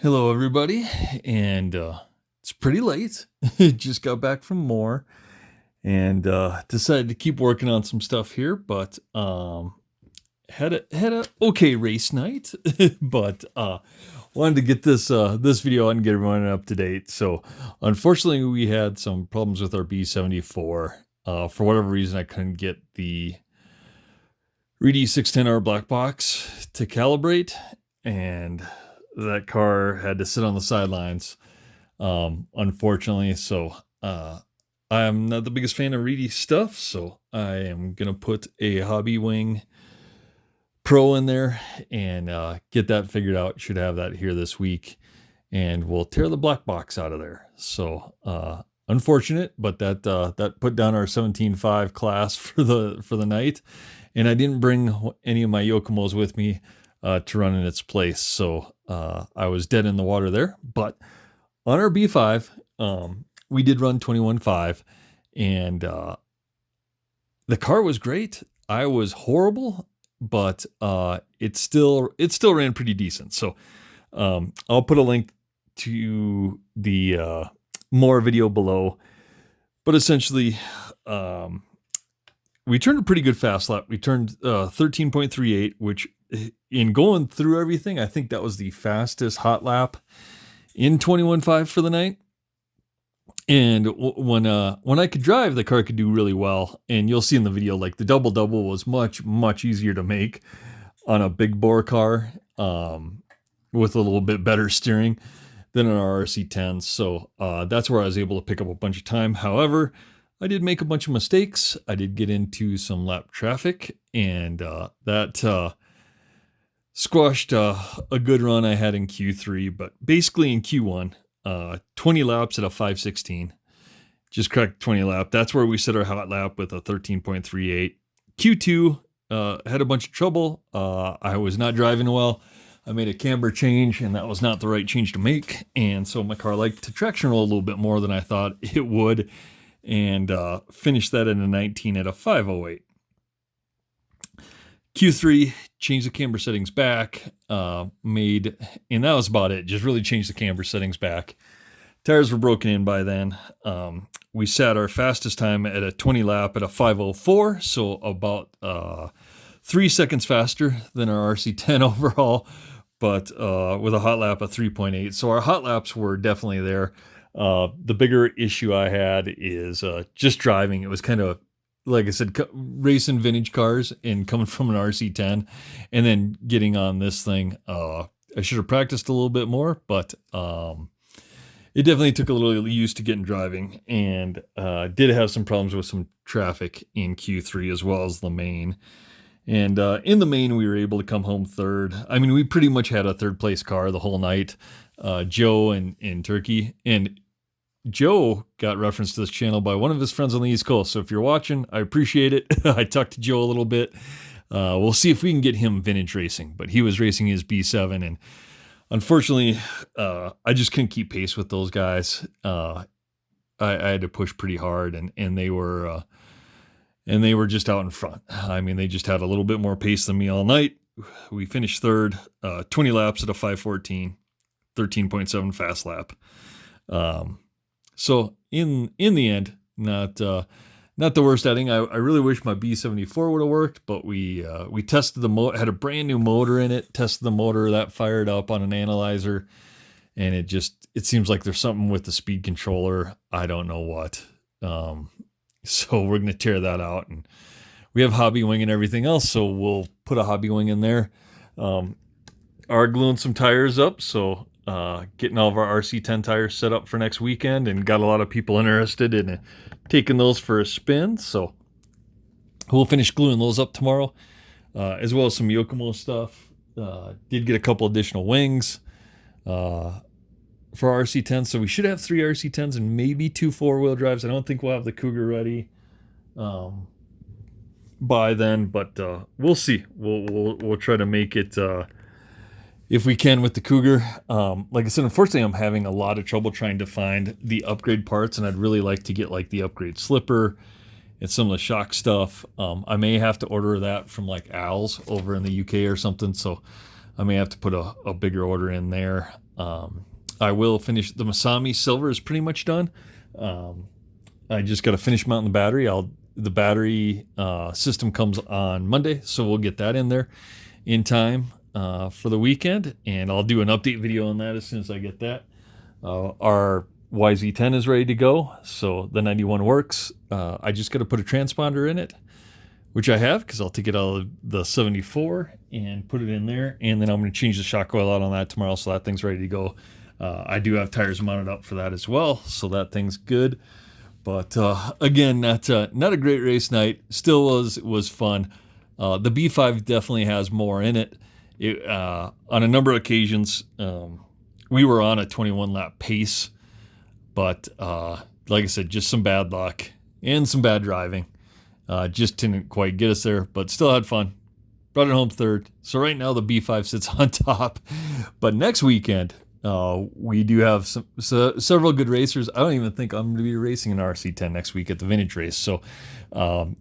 Hello, everybody, and it's pretty late. Just got back from MHOR and decided to keep working on some stuff here, but had a okay race night, but wanted to get this video out and get everyone up to date. So, unfortunately, we had some problems with our B74. For whatever reason, I couldn't get the Reedy 610R black box to calibrate, and that car had to sit on the sidelines, unfortunately. So I'm not the biggest fan of Reedy stuff, so I am gonna put a Hobby Wing Pro in there and get that figured out. Should have that here this week, and we'll tear the black box out of there. So unfortunate, but that put down our 17.5 class for the night, and I didn't bring any of my Yokomos with me to run in its place. So I was dead in the water there. But on our B5, we did run 21.5, and the car was great. I was horrible, but it still ran pretty decent. So I'll put a link to the more video below. But essentially, we turned a pretty good fast lap. We turned 13.38, which in going through everything, I think that was the fastest hot lap in 21.5 for the night. And when I could drive, the car could do really well. And you'll see in the video, like the double-double was much easier to make on a big bore car with a little bit better steering than on our RC10. So that's where I was able to pick up a bunch of time. However, I did make a bunch of mistakes. I did get into some lap traffic, and that squashed a good run I had in Q3. But basically in Q1, 20 laps at a 5:16. Just cracked 20 lap. That's where we set our hot lap with a 13.38. Q2 had a bunch of trouble. I was not driving well. I made a camber change, and that was not the right change to make. And so my car liked to traction roll a little bit more than I thought it would, and finished that in a 19 at a 5:08. Q3, changed the camber settings back, and that was about it. Just really changed the camber settings back. Tires were broken in by then. We sat our fastest time at a 20 lap at a 5:04, so about 3 seconds faster than our RC10 overall, but with a hot lap of 3.8. So our hot laps were definitely there. The bigger issue I had is just driving. It was kind of, like I said, racing vintage cars and coming from an RC10 and then getting on this thing. I should have practiced a little bit more, but it definitely took a little used to getting driving, and did have some problems with some traffic in Q3 as well as the main. And in the main, we were able to come home third. I mean, we pretty much had a third place car the whole night. Joe and Turkey. And Joe got referenced to this channel by one of his friends on the East Coast. So if you're watching, I appreciate it. I talked to Joe a little bit. We'll see if we can get him vintage racing. But he was racing his B7, and unfortunately, I just couldn't keep pace with those guys. I had to push pretty hard, and they were just out in front. I mean, they just had a little bit more pace than me all night. We finished third, 20 laps at a 5:14, 13.7 fast lap. So in the end, not the worst outing. I really wish my B74 would have worked, but we tested the motor, had a brand new motor in it, tested the motor, that fired up on an analyzer, and it seems like there's something with the speed controller. I don't know what. So we're going to tear that out, and we have Hobby Wing and everything else, so we'll put a Hobby Wing in there. Are gluing some tires up, so getting all of our RC10 tires set up for next weekend, and got a lot of people interested in taking those for a spin. So we'll finish gluing those up tomorrow, as well as some Yokomo stuff. Did get a couple additional wings for RC10s, so we should have 3 RC10s and maybe 2 4-wheel drives. I don't think we'll have the Cougar ready by then, but we'll see. We'll try to make it if we can with the Cougar. Like I said, unfortunately, I'm having a lot of trouble trying to find the upgrade parts, and I'd really like to get like the upgrade slipper and some of the shock stuff. I may have to order that from like Al's over in the UK or something. So I may have to put a bigger order in there. I will finish the Masami Silver is pretty much done. I just got to finish mounting the battery. The battery system comes on Monday, so we'll get that in there in time for the weekend, and I'll do an update video on that as soon as I get that. Our YZ10 is ready to go, so the 91 works. I just got to put a transponder in it, which I have, because I'll take it out of the 74 and put it in there, and then I'm going to change the shock coil out on that tomorrow, so that thing's ready to go. I do have tires mounted up for that as well, so that thing's good. But again, not a great race night. Still was fun. The B5 definitely has more in it. On a number of occasions, we were on a 21 lap pace, but like I said, just some bad luck and some bad driving. Just didn't quite get us there, but still had fun. Brought it home third. So right now the B5 sits on top. But next weekend, we do have several good racers. I don't even think I'm going to be racing an RC10 next week at the Vintage Race. So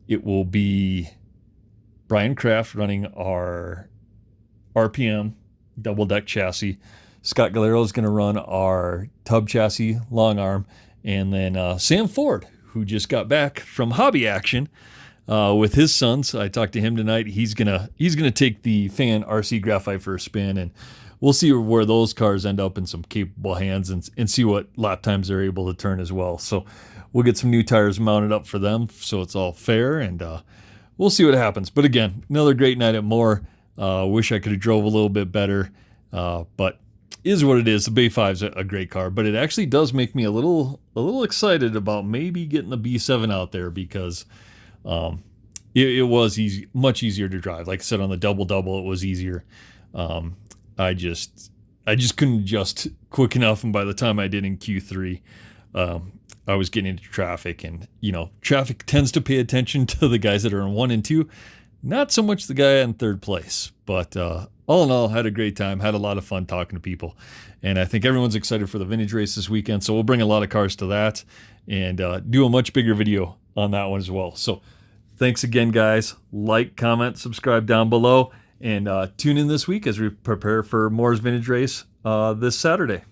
it will be Brian Kraft running our RPM double deck chassis. Scott Galero is going to run our tub chassis long arm. And then Sam Ford, who just got back from hobby action with his sons. I talked to him tonight. He's gonna take the Fan RC Graphite for a spin, and we'll see where those cars end up in some capable hands, and see what lap times they're able to turn as well. So we'll get some new tires mounted up for them, so it's all fair, and we'll see what happens. But again, another great night at MHOR. Wish I could have drove a little bit better, but is what it is. The Bay 5's a great car, but it actually does make me a little excited about maybe getting the B7 out there, because it was much easier to drive. Like I said, on the double it was easier. I just couldn't adjust quick enough, and by the time I did in Q3, I was getting into traffic, and traffic tends to pay attention to the guys that are in 1 and 2, not so much the guy in third place. But all in all, had a great time, had a lot of fun talking to people, and I think everyone's excited for the Vintage Race this weekend, so we'll bring a lot of cars to that, and do a much bigger video on that one as well. So thanks again, guys. Like, comment, subscribe down below, and tune in this week as we prepare for MHOR's Vintage Race this Saturday.